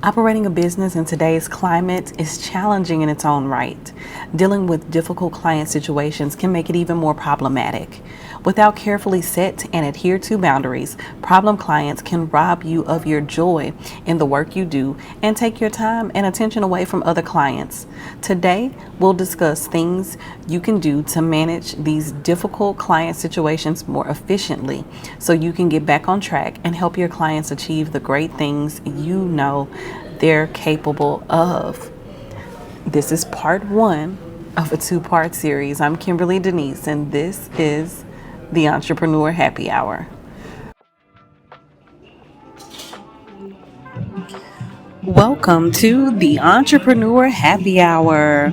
Operating a business in today's climate is challenging in its own right. Dealing with difficult client situations can make it even more problematic. Without carefully set and adhered to boundaries, problem clients can rob you of your joy in the work you do and take your time and attention away from other clients. Today, we'll discuss things you can do to manage these difficult client situations more efficiently so you can get back on track and help your clients achieve the great things you know they're capable of. This is part one of a two-part series. I'm Kimberlee Deneice, and this is the Entrepreneur Happy Hour. Welcome to the Entrepreneur Happy Hour,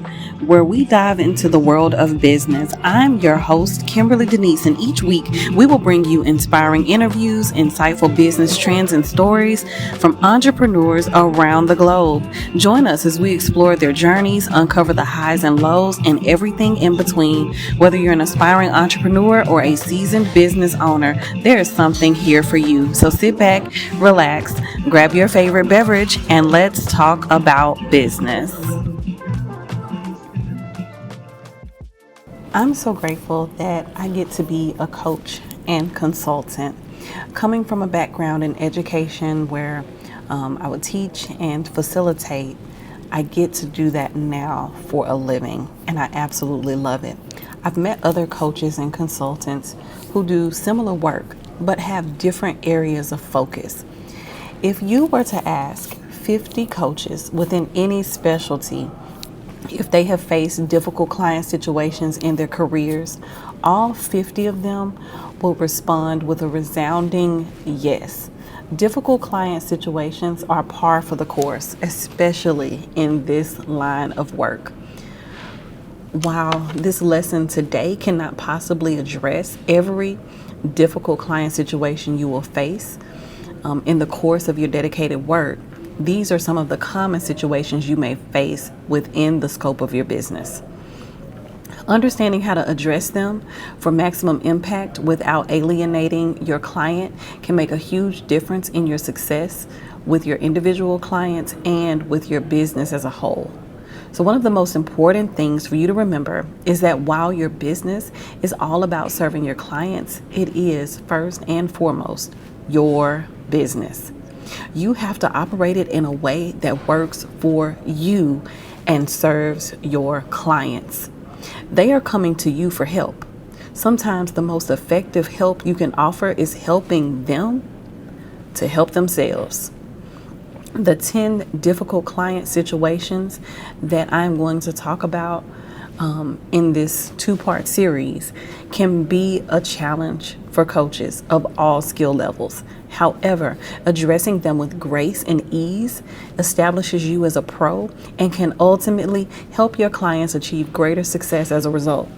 where we dive into the world of business. I'm your host, Kimberlee Deneice, and each week we will bring you inspiring interviews, insightful business trends, and stories from entrepreneurs around the globe. Join us as we explore their journeys, uncover the highs and lows, and everything in between. Whether you're an aspiring entrepreneur or a seasoned business owner, there is something here for you. So sit back, relax, grab your favorite beverage, and let's talk about business. I'm so grateful that I get to be a coach and consultant. Coming from a background in education where I would teach and facilitate, I get to do that now for a living, and I absolutely love it. I've met other coaches and consultants who do similar work but have different areas of focus. If you were to ask 50 coaches within any specialty if they have faced difficult client situations in their careers, all 50 of them will respond with a resounding yes. Difficult client situations are par for the course, especially in this line of work. While this lesson today cannot possibly address every difficult client situation you will face in the course of your dedicated work, these are some of the common situations you may face within the scope of your business. Understanding how to address them for maximum impact without alienating your client can make a huge difference in your success with your individual clients and with your business as a whole. So one of the most important things for you to remember is that while your business is all about serving your clients, it is first and foremost your business. You have to operate it in a way that works for you and serves your clients. They are coming to you for help. Sometimes the most effective help you can offer is helping them to help themselves. The 10 difficult client situations that I'm going to talk about in this two-part series can be a challenge for coaches of all skill levels. However, addressing them with grace and ease establishes you as a pro and can ultimately help your clients achieve greater success as a result.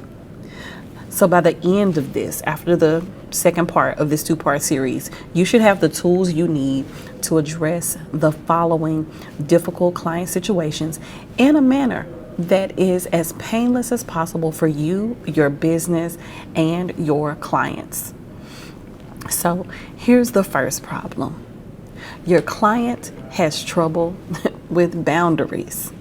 So by the end of this, after the second part of this two-part series, you should have the tools you need to address the following difficult client situations in a manner that is as painless as possible for you, your business, and your clients. So here's the first problem. Your client has trouble with boundaries.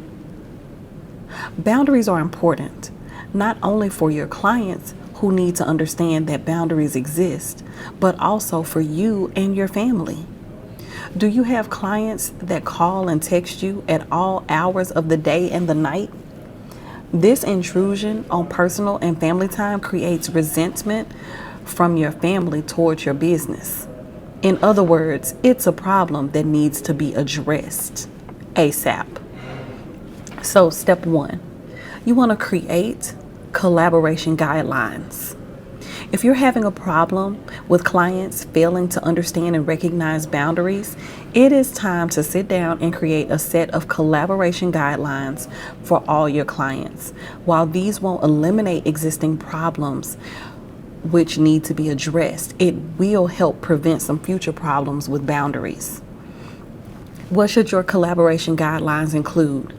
Boundaries are important, not only for your clients who need to understand that boundaries exist, but also for you and your family. Do you have clients that call and text you at all hours of the day and the night? This intrusion on personal and family time creates resentment from your family towards your business. In other words, it's a problem that needs to be addressed ASAP. So step one, you want to create collaboration guidelines. If you're having a problem with clients failing to understand and recognize boundaries, it is time to sit down and create a set of collaboration guidelines for all your clients. While these won't eliminate existing problems which need to be addressed, it will help prevent some future problems with boundaries. What should your collaboration guidelines include?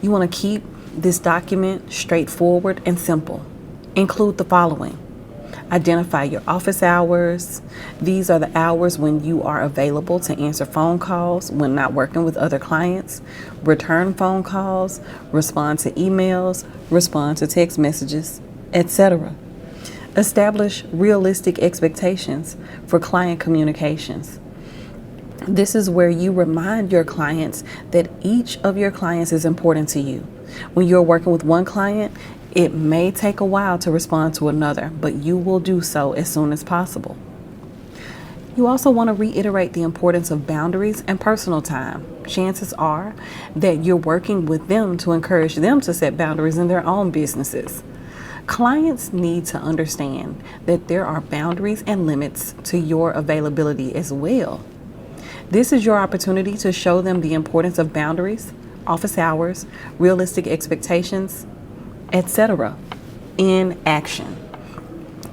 You want to keep this document straightforward and simple. Include the following: Identify your office hours. These are the hours when you are available to answer phone calls when not working with other clients, return phone calls, respond to emails, respond to text messages, etc. Establish realistic expectations for client communications. This is where you remind your clients that each of your clients is important to you. When you're working with one client, it may take a while to respond to another, but you will do so as soon as possible. You also want to reiterate the importance of boundaries and personal time. Chances are that you're working with them to encourage them to set boundaries in their own businesses. Clients need to understand that there are boundaries and limits to your availability as well. This is your opportunity to show them the importance of boundaries, office hours, realistic expectations, etc. in action.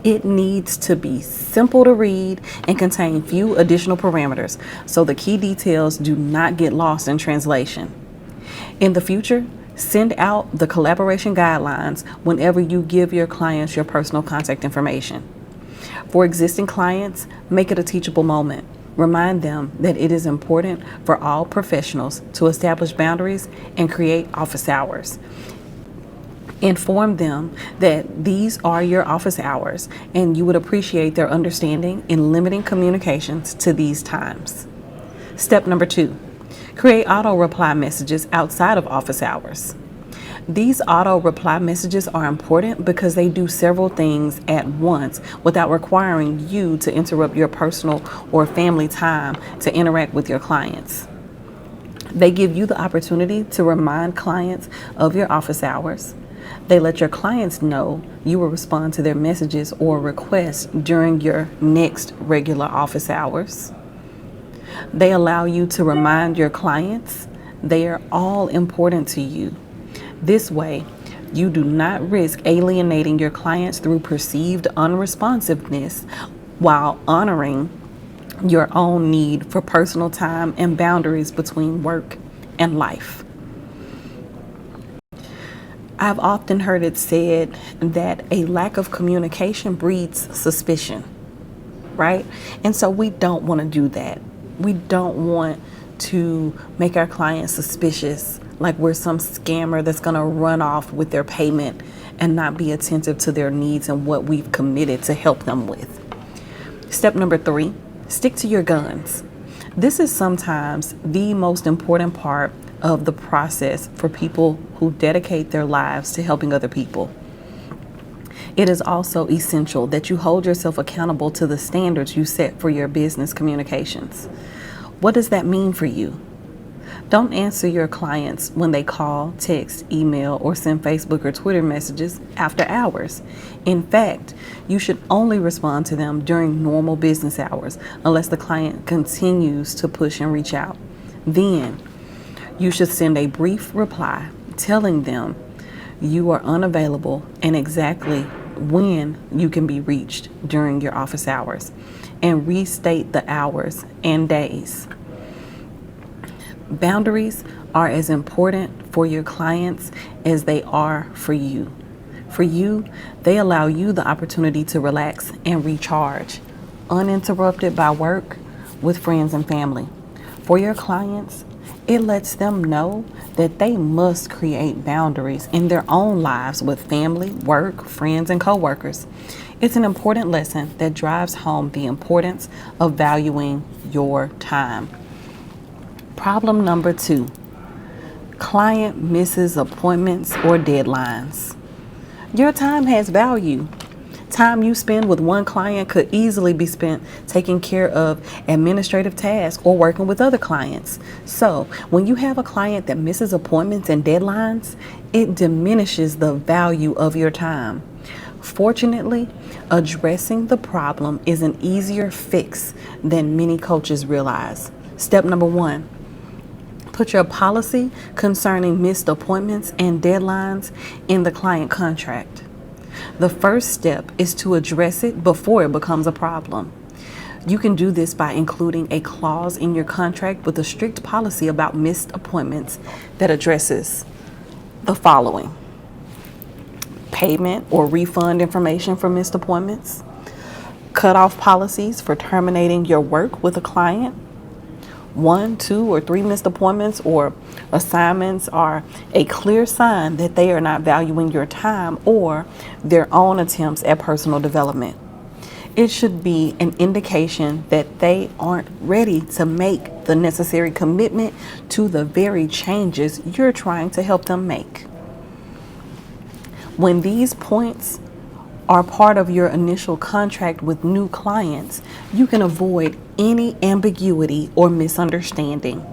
It needs to be simple to read and contain few additional parameters so the key details do not get lost in translation. In the future, send out the collaboration guidelines whenever you give your clients your personal contact information. For existing clients, make it a teachable moment. Remind them that it is important for all professionals to establish boundaries and create office hours. Inform them that these are your office hours and you would appreciate their understanding in limiting communications to these times. Step number 2, create auto reply messages outside of office hours. These auto reply messages are important because they do several things at once without requiring you to interrupt your personal or family time to interact with your clients. They give you the opportunity to remind clients of your office hours. They let your clients know you will respond to their messages or requests during your next regular office hours. They allow you to remind your clients they are all important to you. This way, you do not risk alienating your clients through perceived unresponsiveness while honoring your own need for personal time and boundaries between work and life. I've often heard it said that a lack of communication breeds suspicion, right? And so we don't want to do that. We don't want to make our clients suspicious, like we're some scammer that's going to run off with their payment and not be attentive to their needs and what we've committed to help them with. Step number 3, stick to your guns. This is sometimes the most important part of the process for people who dedicate their lives to helping other people. It is also essential that you hold yourself accountable to the standards you set for your business communications. What does that mean for you? Don't answer your clients when they call, text, email, or send Facebook or Twitter messages after hours. In fact, you should only respond to them during normal business hours unless the client continues to push and reach out. Then, you should send a brief reply telling them you are unavailable and exactly when you can be reached during your office hours, and restate the hours and days. Boundaries are as important for your clients as they are for you. For you, they allow you the opportunity to relax and recharge, uninterrupted by work with friends and family. For your clients, it lets them know that they must create boundaries in their own lives with family, work, friends, and coworkers. It's an important lesson that drives home the importance of valuing your time. Problem number 2, client misses appointments or deadlines. Your time has value. Time you spend with one client could easily be spent taking care of administrative tasks or working with other clients. So when you have a client that misses appointments and deadlines, it diminishes the value of your time. Fortunately, addressing the problem is an easier fix than many coaches realize. Step number 1, put your policy concerning missed appointments and deadlines in the client contract. The first step is to address it before it becomes a problem. You can do this by including a clause in your contract with a strict policy about missed appointments that addresses the following: payment or refund information for missed appointments, Cutoff policies for terminating your work with a client. 1, 2, or 3 missed appointments or assignments are a clear sign that they are not valuing your time or their own attempts at personal development. It should be an indication that they aren't ready to make the necessary commitment to the very changes you're trying to help them make. When these points are part of your initial contract with new clients, you can avoid any ambiguity or misunderstanding.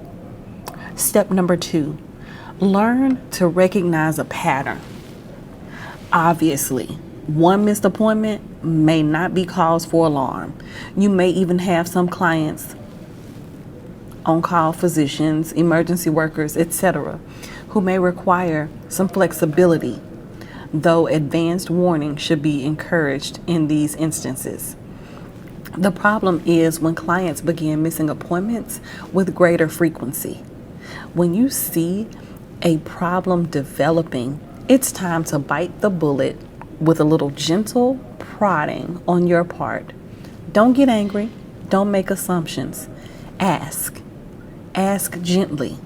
Step number 2, learn to recognize a pattern. Obviously, one missed appointment may not be cause for alarm. You may even have some clients, on-call physicians, emergency workers, etc., who may require some flexibility, though advanced warning should be encouraged in these instances. The problem is when clients begin missing appointments with greater frequency. When you see a problem developing, it's time to bite the bullet with a little gentle prodding on your part. Don't get angry. Don't make assumptions. Ask. Ask gently,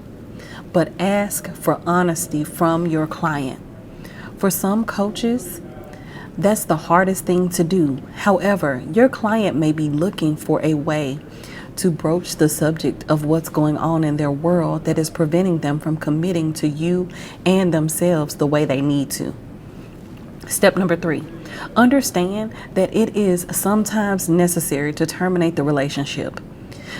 but ask for honesty from your client. For some coaches, that's the hardest thing to do. However, your client may be looking for a way to broach the subject of what's going on in their world that is preventing them from committing to you and themselves the way they need to. Step number 3, understand that it is sometimes necessary to terminate the relationship.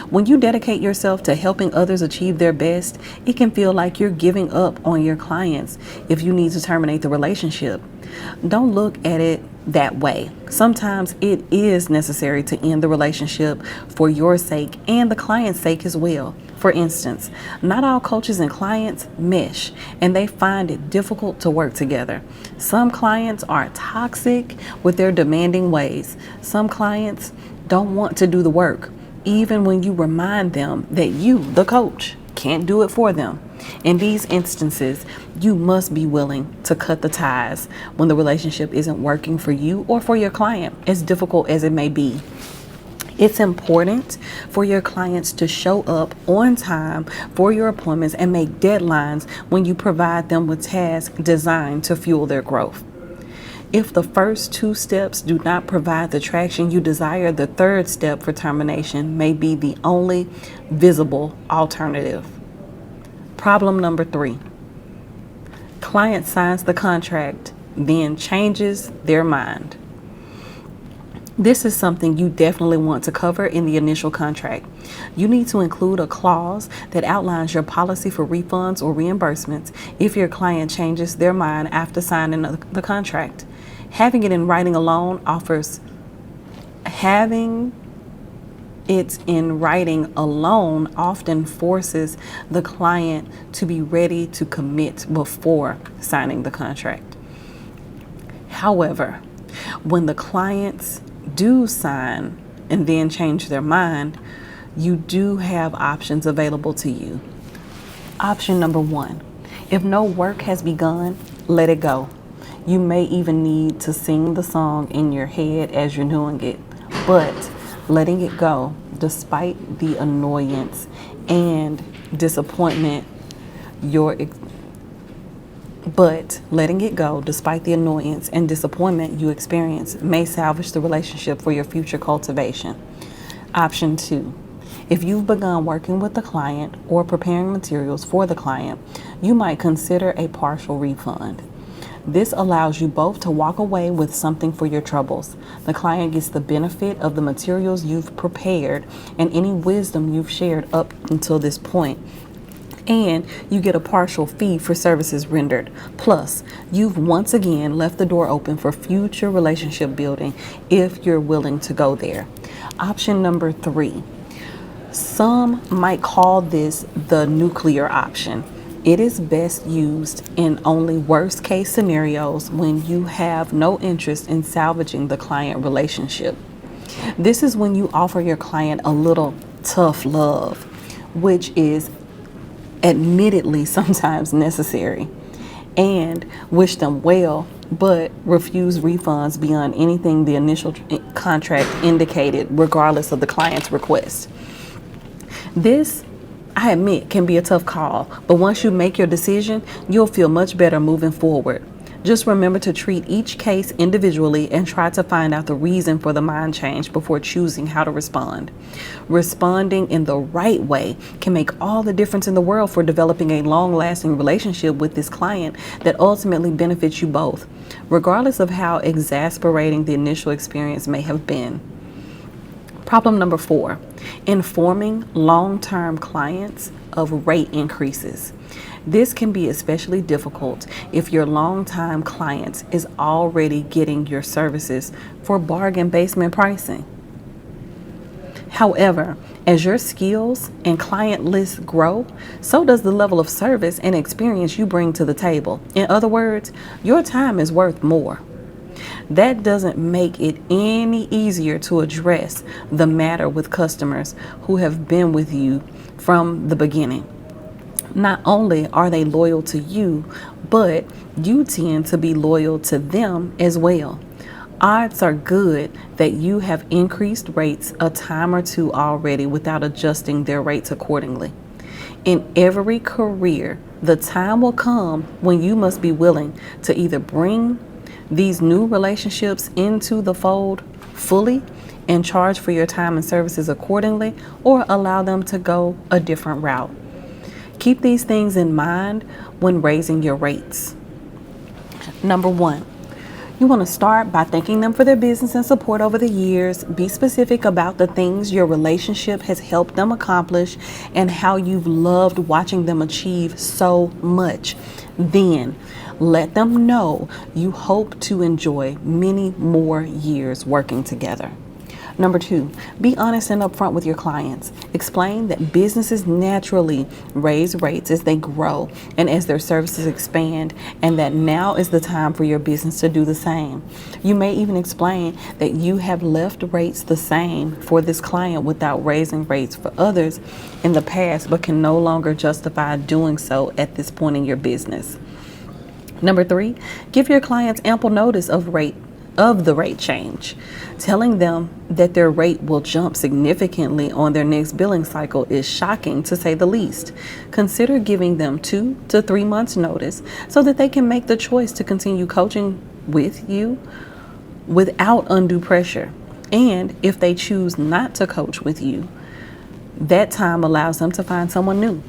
When you dedicate yourself to helping others achieve their best, it can feel like you're giving up on your clients if you need to terminate the relationship. Don't look at it that way. Sometimes it is necessary to end the relationship for your sake and the client's sake as well. For instance, not all coaches and clients mesh, and they find it difficult to work together. Some clients are toxic with their demanding ways. Some clients don't want to do the work, even when you remind them that you, the coach, can't do it for them. In these instances, you must be willing to cut the ties when the relationship isn't working for you or for your client, as difficult as it may be. It's important for your clients to show up on time for your appointments and make deadlines when you provide them with tasks designed to fuel their growth. If the first 2 steps do not provide the traction you desire, the third step for termination may be the only visible alternative. Problem number 3. Client signs the contract, then changes their mind. This is something you definitely want to cover in the initial contract. You need to include a clause that outlines your policy for refunds or reimbursements if your client changes their mind after signing the contract. Having it in writing alone often forces the client to be ready to commit before signing the contract. However, when the clients do sign and then change their mind, you do have options available to you. Option number 1, if no work has begun, let it go. You may even need to sing the song in your head as you're doing it, but letting it go despite the annoyance and disappointment you experience may salvage the relationship for your future cultivation. Option 2, if you've begun working with the client or preparing materials for the client, you might consider a partial refund. This allows you both to walk away with something for your troubles. The client gets the benefit of the materials you've prepared and any wisdom you've shared up until this point, and you get a partial fee for services rendered. Plus, you've once again left the door open for future relationship building if you're willing to go there. Option number 3. Some might call this the nuclear option. It is best used in only worst case scenarios when you have no interest in salvaging the client relationship. This is when you offer your client a little tough love, which is admittedly sometimes necessary, and wish them well but refuse refunds beyond anything the initial contract indicated, regardless of the client's request. This, I admit, can be a tough call, but once you make your decision, you'll feel much better moving forward. Just remember to treat each case individually and try to find out the reason for the mind change before choosing how to respond. Responding in the right way can make all the difference in the world for developing a long-lasting relationship with this client that ultimately benefits you both, regardless of how exasperating the initial experience may have been. Problem number 4, informing long-term clients of rate increases. This can be especially difficult if your long-time client is already getting your services for bargain basement pricing. However, as your skills and client lists grow, so does the level of service and experience you bring to the table. In other words, your time is worth more. That doesn't make it any easier to address the matter with customers who have been with you from the beginning. Not only are they loyal to you, but you tend to be loyal to them as well. Odds are good that you have increased rates a time or two already without adjusting their rates accordingly. In every career, the time will come when you must be willing to either bring these new relationships into the fold fully and charge for your time and services accordingly, or allow them to go a different route. Keep these things in mind when raising your rates. Number 1, you want to start by thanking them for their business and support over the years. Be specific about the things your relationship has helped them accomplish and how you've loved watching them achieve so much. Then let them know you hope to enjoy many more years working together. Number 2, be honest and upfront with your clients. Explain that businesses naturally raise rates as they grow and as their services expand, and that now is the time for your business to do the same. You may even explain that you have left rates the same for this client without raising rates for others in the past, but can no longer justify doing so at this point in your business. Number 3, give your clients ample notice of the rate change. Telling them that their rate will jump significantly on their next billing cycle is shocking, to say the least. Consider giving them 2 to 3 months notice so that they can make the choice to continue coaching with you without undue pressure. And if they choose not to coach with you, that time allows them to find someone new.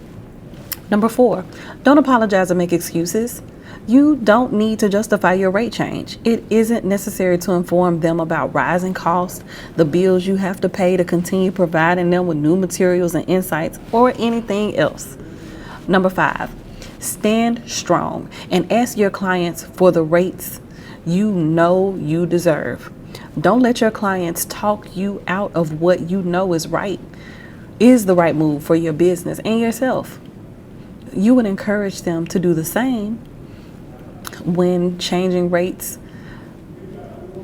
Number 4, don't apologize or make excuses. You don't need to justify your rate change. It isn't necessary to inform them about rising costs, the bills you have to pay to continue providing them with new materials and insights, or anything else. Number 5, stand strong and ask your clients for the rates you know you deserve. Don't let your clients talk you out of what you know is the right move for your business and yourself. You would encourage them to do the same when changing rates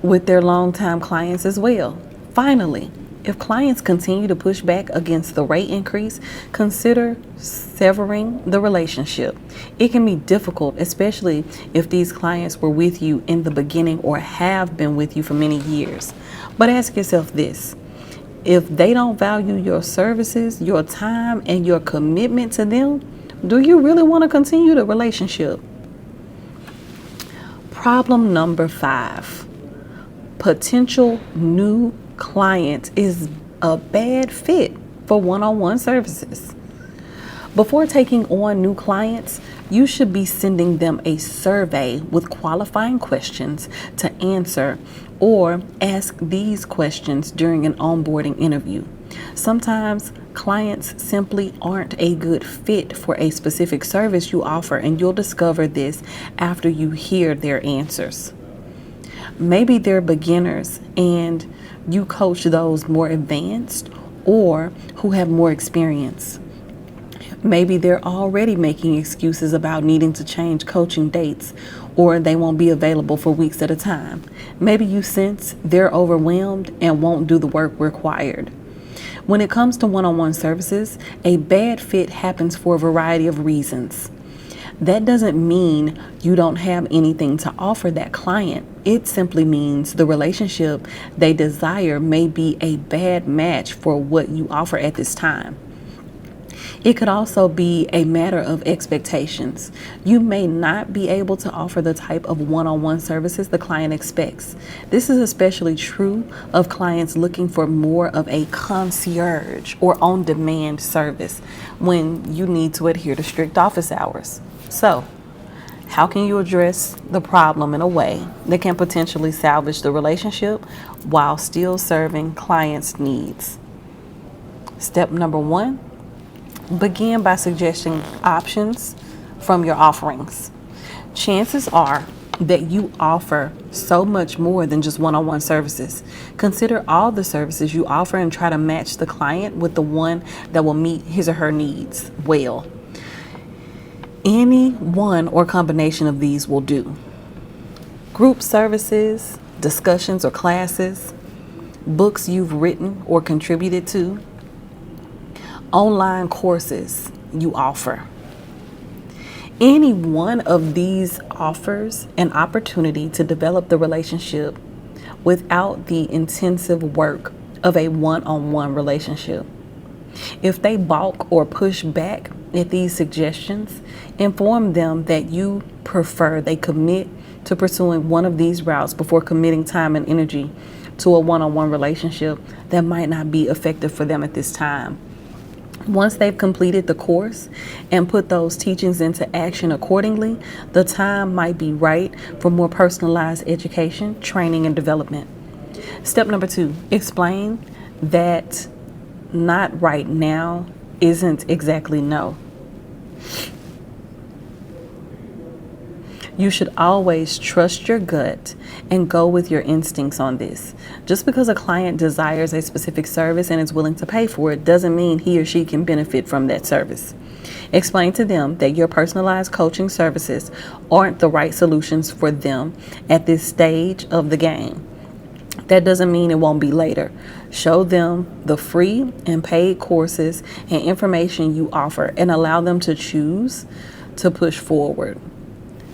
with their longtime clients as well. Finally, if clients continue to push back against the rate increase, consider severing the relationship. It can be difficult, especially if these clients were with you in the beginning or have been with you for many years. But ask yourself this: if they don't value your services, your time, and your commitment to them, do you really want to continue the relationship? Problem number 5, potential new client is a bad fit for one-on-one services. Before taking on new clients, you should be sending them a survey with qualifying questions to answer, or ask these questions during an onboarding interview. Sometimes clients simply aren't a good fit for a specific service you offer, and you'll discover this after you hear their answers. Maybe they're beginners and you coach those more advanced or who have more experience. Maybe they're already making excuses about needing to change coaching dates, or they won't be available for weeks at a time. Maybe you sense they're overwhelmed and won't do the work required. When it comes to one-on-one services, a bad fit happens for a variety of reasons. That doesn't mean you don't have anything to offer that client. It simply means the relationship they desire may be a bad match for what you offer at this time. It could also be a matter of expectations. You may not be able to offer the type of one-on-one services the client expects. This is especially true of clients looking for more of a concierge or on-demand service when you need to adhere to strict office hours. So, how can you address the problem in a way that can potentially salvage the relationship while still serving clients' needs? Step number 1. Begin by suggesting options from your offerings. Chances are that you offer so much more than just one-on-one services. Consider all the services you offer and try to match the client with the one that will meet his or her needs well. Any one or combination of these will do. Group services, discussions or classes, books you've written or contributed to, online courses you offer. Any one of these offers an opportunity to develop the relationship without the intensive work of a one-on-one relationship. If they balk or push back at these suggestions, inform them that you prefer they commit to pursuing one of these routes before committing time and energy to a one-on-one relationship that might not be effective for them at this time. Once they've completed the course and put those teachings into action accordingly, the time might be right for more personalized education, training, and development. Step number 2, explain that not right now isn't exactly no. You should always trust your gut and go with your instincts on this. Just because a client desires a specific service and is willing to pay for it doesn't mean he or she can benefit from that service. Explain to them that your personalized coaching services aren't the right solutions for them at this stage of the game. That doesn't mean it won't be later. Show them the free and paid courses and information you offer and allow them to choose to push forward,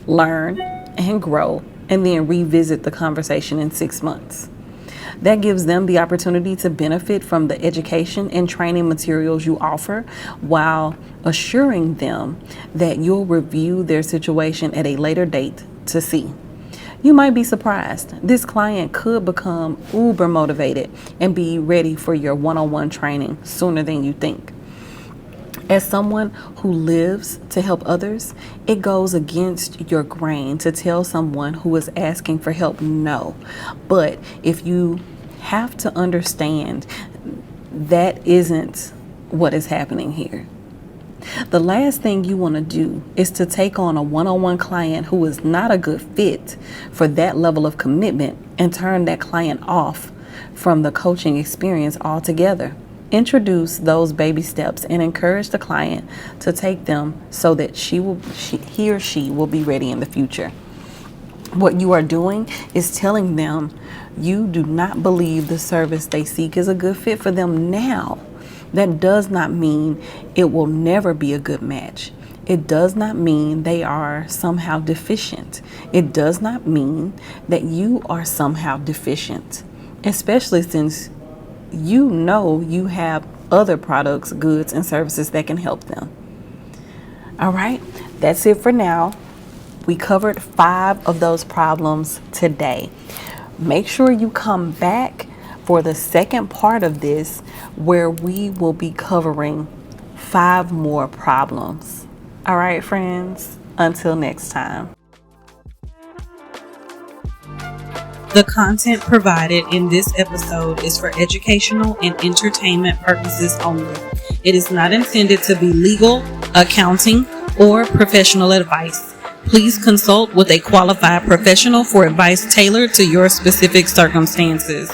learn, and grow, and then revisit the conversation in 6 months. That gives them the opportunity to benefit from the education and training materials you offer while assuring them that you'll review their situation at a later date to see. You might be surprised. This client could become uber motivated and be ready for your one-on-one training sooner than you think. As someone who lives to help others, it goes against your grain to tell someone who is asking for help no. But if you have to understand that isn't what is happening here. The last thing you want to do is to take on a one-on-one client who is not a good fit for that level of commitment and turn that client off from the coaching experience altogether. Introduce those baby steps and encourage the client to take them so that he or she will be ready in the future. What you are doing is telling them you do not believe the service they seek is a good fit for them now. That does not mean it will never be a good match. It does not mean they are somehow deficient. It does not mean that you are somehow deficient, especially since you know you have other products, goods, and services that can help them. All right, that's it for now. We covered 5 of those problems today. Make sure you come back for the second part of this, where we will be covering 5 more problems. All right, friends, until next time. The content provided in this episode is for educational and entertainment purposes only. It is not intended to be legal, accounting, or professional advice. Please consult with a qualified professional for advice tailored to your specific circumstances.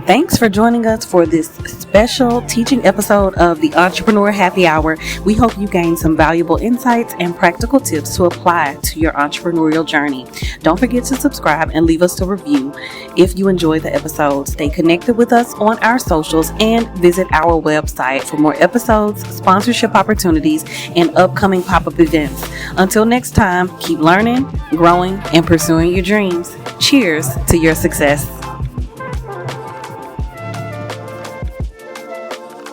Thanks for joining us for this special teaching episode of the Entrepreneur Happy Hour. We hope you gained some valuable insights and practical tips to apply to your entrepreneurial journey. Don't forget to subscribe and leave us a review if you enjoyed the episode. Stay connected with us on our socials and visit our website for more episodes, sponsorship opportunities, and upcoming pop-up events. Until next time, keep learning, growing, and pursuing your dreams. Cheers to your success.